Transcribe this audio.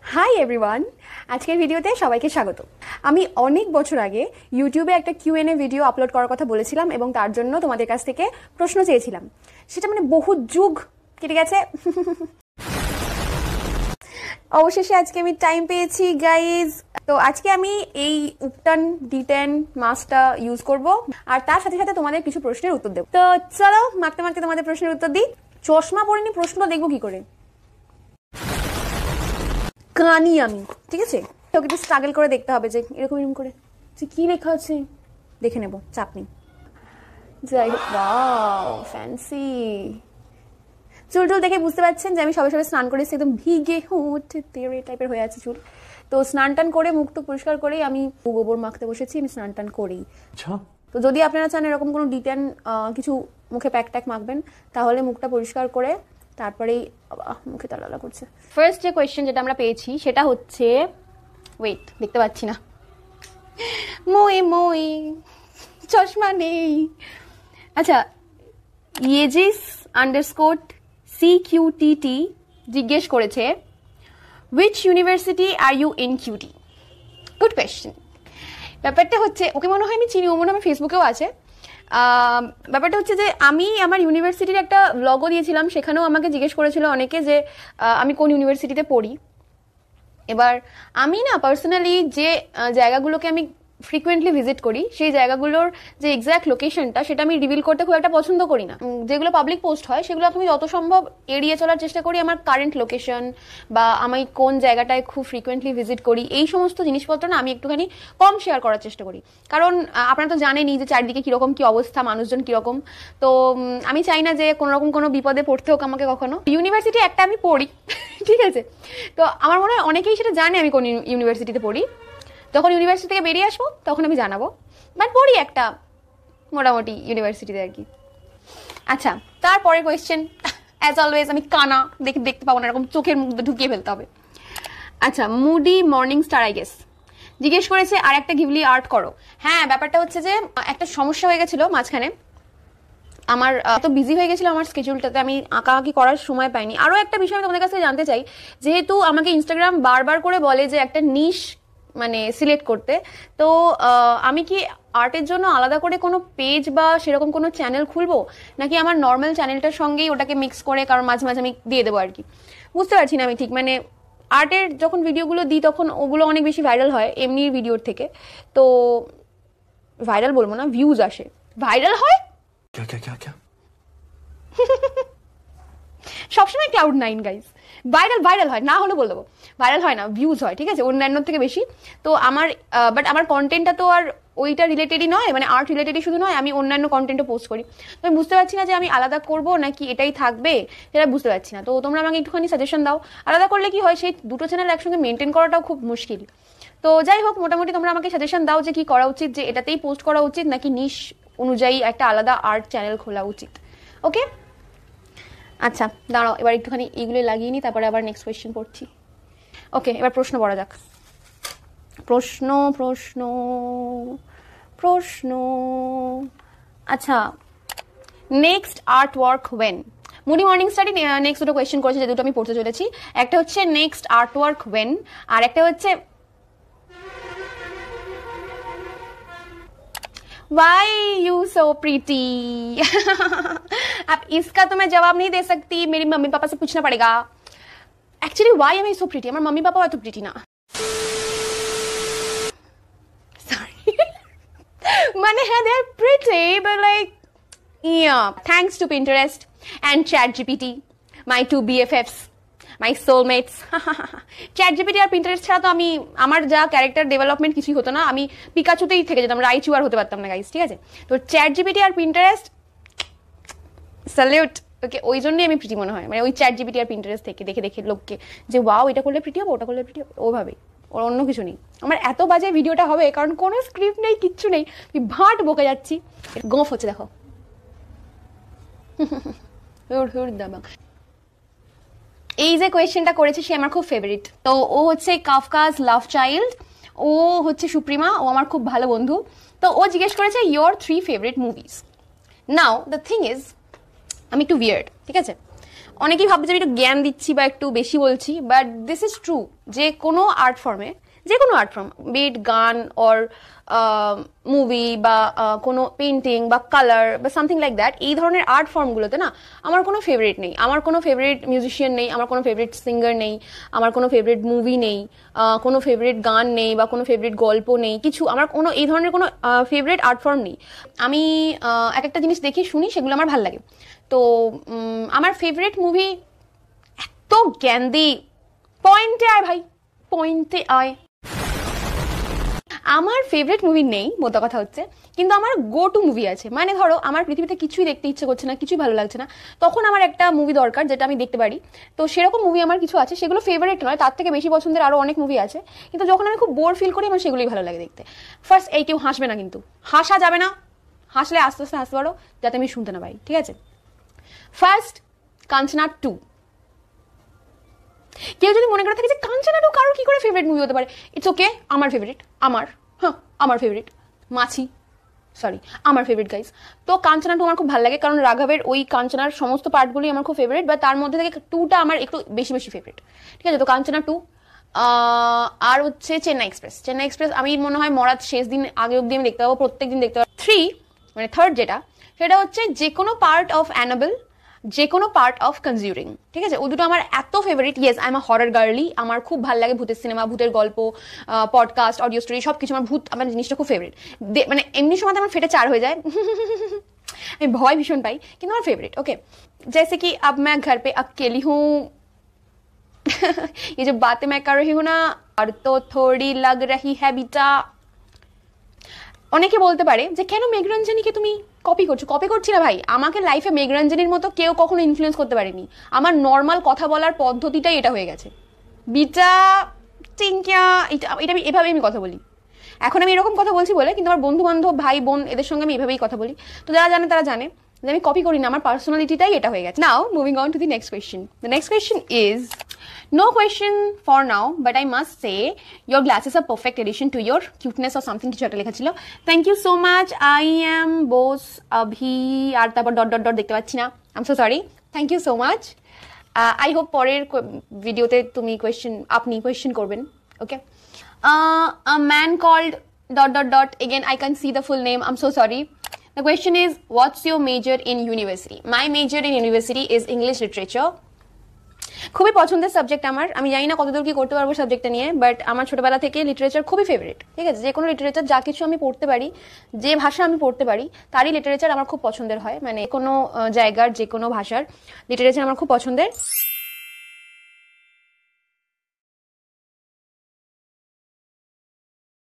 Hi everyone, আজকের ভিডিওতে সবাইকে স্বাগত। আমি অনেক বছর আগে ইউটিউবে একটা কিউএনএ ভিডিও আপলোড করার কথা বলেছিলাম এবং তার জন্য তোমাদের কাছ থেকে প্রশ্ন চেয়েছিলাম। সেটা মানে বহু যুগ কেটে গেছে। অবশেষে আজকে আমি টাইম পেয়েছি গাইজ। তো আজকে আমি এই উপটান D10 মাস্কটা ইউজ করব আর তার সাথে সাথে তোমাদের কিছু প্রশ্নের উত্তর দেবো। তো চলো মাখতে মাখতে তোমাদের প্রশ্নের উত্তর দিই। চশমা পরিনি প্রশ্ন দেখবো কি করে, কানি আমি, ঠিক আছে? তোকে একটু স্ট্রাগল করে দেখতে হবে যে এরকম এরকম করে যে কি লেখা আছে, দেখে নেব, চাপ নেই। যাই হোক, ওয়াও ফ্যান্সি। চুল টুল দেখে বুঝতে পারছেন যে আমি সবে সবে স্নান করেছি, একদম ভিগে তেরে টাইপের হয়ে আছে চুল। তো স্নান টান করে মুখ টুক পরিষ্কার করেই আমি গোবর মাখতে বসেছি, আমি স্নান টান করেই। তো যদি আপনারা চান এরকম কোনো D10 কিছু মুখে প্যাক ট্যাক মাখবেন, তাহলে মুখটা পরিষ্কার করে তারপরেই মুখে তালালা করছে। ফার্স্ট যে কোয়েশ্চেন যেটা আমরা পেয়েছি সেটা হচ্ছে, ওয়েট দেখতে পাচ্ছি না, মই মই চশমা নেই। আচ্ছা, yeji's_CQTT জিজ্ঞেস করেছে, which university are you in QT? Good question. ব্যাপারটা হচ্ছে, ওকে মনে হয় আমি চিনি, ও মনে হয় আমার ফেসবুকেও আছে। ব্যাপারটা হচ্ছে যে আমি আমার ইউনিভার্সিটির একটা ব্লগও দিয়েছিলাম, সেখানেও আমাকে জিজ্ঞেস করেছিল অনেকে যে আমি কোন ইউনিভার্সিটিতে পড়ি। এবার আমি না পার্সোনালি যে জায়গাগুলোকে আমি ফ্রিকুয়েন্টলি ভিজিট করি, সেই জায়গাগুলোর যে এক্স্যাক্ট লোকেশনটা সেটা আমি রিভিল করতে খুব একটা পছন্দ করি না। যেগুলো পাবলিক পোস্ট হয় সেগুলো আমি যত সম্ভব এড়িয়ে চলার চেষ্টা করি। আমার কারেন্ট লোকেশন বা আমি কোন জায়গাটায় খুব ফ্রিকুয়েন্টলি ভিজিট করি, এই সমস্ত জিনিসপত্র না আমি একটুখানি কম শেয়ার করার চেষ্টা করি। কারণ আপনারা তো জানেনই যে চারিদিকে কীরকম কী অবস্থা, মানুষজন কীরকম। তো আমি চাই না যে কোনোরকম কোনো বিপদে পড়তে হোক আমাকে কখনো। ইউনিভার্সিটি একটা আমি পড়ি, ঠিক আছে? তো আমার মনে হয় অনেকেই সেটা জানে আমি কোন ইউনিভার্সিটিতে পড়ি। যখন ইউনিভার্সিটি থেকে বেরিয়ে আসবো তখন আমি জানাবো, বাট পড়ি একটা মোটামুটি ইউনিভার্সিটিতে আর কি। আচ্ছা, তারপরে কোয়েশ্চেন, অ্যাজ অলওয়েজ আমি কানা, দেখতে পাবো না, এরকম চোখের মধ্যে ঢুকিয়ে ফেলতে হবে। আচ্ছা, moody morning star I guess জিজ্ঞেস করেছে আর একটা গিভলি আর্ট করো। হ্যাঁ, ব্যাপারটা হচ্ছে যে একটা সমস্যা হয়ে গেছিলো মাঝখানে, আমার এত বিজি হয়ে গেছিলো আমার স্কেডিউলটাতে, আমি আঁকাআঁকি করার সময় পাইনি। আরও একটা বিষয় আমি তোমাদের কাছে জানতে চাই, যেহেতু আমাকে ইনস্টাগ্রাম বারবার করে বলে যে একটা নিশ মানে সিলেক্ট করতে, তো আমি কি আর্টের জন্য আলাদা করে কোনো পেজ বা সেরকম কোনো চ্যানেল খুলবো, নাকি আমার নর্মাল চ্যানেলটার সঙ্গেই ওটাকে মিক্স করে, কারণ মাঝে মাঝে আমি দিয়ে দেবো আর কি। বুঝতে পারছি না আমি ঠিক, মানে আর্টের যখন ভিডিওগুলো দিই তখন ওগুলো অনেক বেশি ভাইরাল হয় এমনি ভিডিওর থেকে। তো ভাইরাল বলবো না, ভিউজ আসে, ভাইরাল হয় সবসময় Cloud9 গাইজ, ভাইরাল হয় না, হলে বলে দেবো ভাইরাল হয় না, ভিউজ হয়, ঠিক আছে, অন্যান্য থেকে বেশি। তো আমার বাট আমার কন্টেন্টটা তো আর ওইটা রিলেটেডই নয়, মানে আর্ট রিলেটেডই শুধু নয়, আমি অন্যান্য কন্টেন্টও পোস্ট করি। তো আমি বুঝতে পারছি না যে আমি আলাদা করব নাকি এটাই থাকবে, সেটা বুঝতে পারছি না। তো তোমরা আমাকে একটুখানি সাজেশন দাও, আলাদা করলে কি হয়, সেই দুটো চ্যানেল একসঙ্গে মেনটেন করাটাও খুব মুশকিল। তো যাই হোক, মোটামুটি তোমরা আমাকে সাজেশন দাও যে কি করা উচিত, যে এটাতেই পোস্ট করা উচিত নাকি নিশ অনুযায়ী একটা আলাদা আর্ট চ্যানেল খোলা উচিত। ওকে, আচ্ছা দাঁড়াও, এবার একটুখানি এইগুলো লাগিয়ে নিই, তারপরে আবার নেক্সট কোয়েশ্চেন পড়ছি। ওকে, এবার প্রশ্ন পড়া যাক। প্রশ্ন প্রশ্ন প্রশ্ন আচ্ছা, next art work when? Moody morning study next দুটো কোয়েশ্চেন করেছে, যে দুটো আমি পড়তে চলেছি। একটা হচ্ছে নেক্সট আর্ট ওয়ার্ক ওয়েন, আর একটা হচ্ছে Why you so pretty? अब इसका तो मैं जवाब नहीं दे सकती, मेरी मम्मी पापा से पूछना पड़ेगा। Actually, why am I so pretty? আমার मम्मी पापा অত pretty না। Sorry, মানে হ্যাঁ, they are pretty, but like yeah, thanks to Pinterest and ChatGPT, my two BFFs, my soulmates. ChatGPT R Pinterest ছাড়া তো আমি, আমার যা ক্যারেক্টার ডেভেলপমেন্ট কিছুই হতো না, আমি পিকাচুতেই থেকে যেতাম, রাইচু আর হতে পারতাম না গাইস, ঠিক আছে? তো ChatGPT আর Pinterest স্যালিউট। ওকে, ওই জন্যই আমি প্রিটি মনে হয়, মানে ওই ChatGPT আর Pinterest থেকে দেখে দেখে লোককে যে ওয়াও এটা করলে প্রিটি হবে, ওটা করলে প্রিটি হবে, ওভাবে, ওর অন্য কিছু নেই। আমার এত বাজে ভিডিওটা হবে কারণ কোনো স্ক্রিপ্ট নেই, কিচ্ছু নেই, আমি ভাট বকে যাচ্ছি, গোঁফ হচ্ছে দেখো। এই যে কোয়েশ্চেনটা করেছে সে আমার খুব ফেভারিট। তো ও হচ্ছে কাফকাজ লাভ চাইল্ড, ও হচ্ছে সুপ্রিমা, ও আমার খুব ভালো বন্ধু। তো ও জিজ্ঞেস করেছে your 3 favourite movies. Now the thing is, আমি একটু উইয়ার্ড, ঠিক আছে? অনেকেই ভাবছে যে আমি একটু জ্ঞান দিচ্ছি বা একটু বেশি বলছি, বাট দিস ইজ ট্রু। যে কোনো আর্ট ফর্মে, যে কোনো আর্ট ফর্ম, বিট গান অর মুভি বা কোনো পেন্টিং বা কালার বা সামথিং লাইক দ্যাট, এই ধরনের আর্ট ফর্মগুলোতে না আমার কোনো ফেভারিট নেই, আমার কোনো ফেভারিট মিউজিশিয়ান নেই, আমার কোনো ফেভারিট সিঙ্গার নেই, আমার কোনো ফেভারিট মুভি নেই, কোনো ফেভারিট গান নেই বা কোনো ফেভারিট গল্প নেই, কিছু আমার কোনো এই ধরনের কোনো ফেভারিট আর্ট ফর্ম নেই। আমি এক একটা জিনিস দেখি শুনি, সেগুলো আমার ভালো লাগে। তো আমার ফেভারিট মুভি, এত জ্ঞান দিই, পয়েন্টে আয় ভাই, পয়েন্টে আয়। আমার ফেভারিট মুভি নেই, মোটা কথা হচ্ছে, কিন্তু আমার গো টু মুভি আছে। মানে ধরো আমার পৃথিবীতে কিছুই দেখতে ইচ্ছে করছে না, কিছুই ভালো লাগছে না, তখন আমার একটা মুভি দরকার যেটা আমি দেখতে পারি। তো সেরকম মুভি আমার কিছু আছে, সেগুলো ফেভারিট নয়, তার থেকে বেশি পছন্দের আরো অনেক মুভি আছে, কিন্তু যখন আমি খুব বোর ফিল করি আমার সেগুলোই ভালো লাগে দেখতে। ফার্স্ট, এই কেউ হাসবে না, কিন্তু হাসা যাবে না, হাসলে আস্তে আস্তে হাসতে পারো যাতে আমি শুনতে না পাই, ঠিক আছে? ফার্স্ট, কাঞ্চনা 2। কেউ যদি মনে করে থাকে যে কাঞ্চনা 2 কারোর কি করে ফেভারিট মুভি হতে পারে, ইটস ওকে, আমার ফেভারিট, আমার ফেভারিট মাছি, সরি, আমার ফেভারিট গাইস। তো কাঞ্চনা 2 আমার খুব ভালো লাগে, কারণ রাঘবের ওই কাঞ্চনার সমস্ত পার্টগুলোই আমার খুব ফেভারিট, বা তার মধ্যে থেকে 2টা আমার একটু বেশি বেশি ফেভারিট, ঠিক আছে? তো কাঞ্চনা 2, আর হচ্ছে চেন্নাই এক্সপ্রেস। চেন্নাই এক্সপ্রেস আমি মনে হয় মরার শেষ দিন আগে অব্দি আমি দেখতে পাবো, প্রত্যেক দিন দেখতে পাবো। 3, মানে থার্ড যেটা, সেটা হচ্ছে যে কোনো পার্ট অফ অ্যানাবেল, যে কোনো পার্ট অফ কনজিউরিং, ঠিক আছে? ও দুটো আমার এত favourite. Yes, I am a horror girly, আমার খুব ভালো লাগে ভূতের সিনেমা, ভূতের গল্প, পডকাস্ট, অডিও স্টোরি, সবকিছু আমার আমার জিনিসটা খুব ফেভারিট। মানে এমনি সময় আমার ফেটে 4 হয়ে যায়, আমি ভয় ভীষণ পাই, কিন্তু আমার ফেভারিট। ওকে, जैसे कि अब मैं घर पे अकेली हूँ, ये जो बातें मैं कर रही हूँ ना, और तो थोड़ी लग रही है बेटा। অনেকে বলতে পারে যে কেন মেঘরঞ্জনীকে তুমি কপি করছো? কপি করছি না ভাই, আমাকে লাইফে মেঘরঞ্জনীর মতো কেউ কখনো ইনফ্লুয়েন্স করতে পারেনি। আমার নর্মাল কথা বলার পদ্ধতিটাই এটা হয়ে গেছে, বিটা টিঙ্কিয়া, এটা আমি এভাবে আমি কথা বলি। এখন আমি এরকম কথা বলছি বলে, কিন্তু আমার বন্ধু বান্ধব, ভাই বোন, এদের সঙ্গে আমি এভাবেই কথা বলি। তো যারা জানে তারা জানে যে আমি কপি করি না, আমার পার্সোনালিটিটাই এটা হয়ে গেছে। নাও moving on to the next question. The next question is, no question for now, but I must say your glasses are perfect addition to your cuteness or something কিছু একটা লেখা ছিল। Thank you so much. I am boss abhi আর তারপর dot dot dot দেখতে পাচ্ছি না, I'm so sorry. Thank you so much. I hope পরের ভিডিওতে তুমি আপনি কোয়েশ্চেন করবেন, ওকে? A man called dot dot dot, again I can't see the full name, I'm so sorry. The question is, what's your major in university? My major in university is English literature. খুবই পছন্দের subject আমার, আমি জানি না কতদূর কি করতে পারবো সাবজেক্টটা নিয়ে, বাট আমার ছোটবেলা থেকে লিটারেচার খুবই ফেভারিট, ঠিক আছে? যে কোনো লিটারেচার, যা কিছু আমি পড়তে পারি, যে ভাষা আমি পড়তে পারি, তারই লিটারেচার আমার খুব পছন্দের হয়। মানে কোনো জায়গার যে কোনো ভাষার লিটারেচার আমার খুব পছন্দের।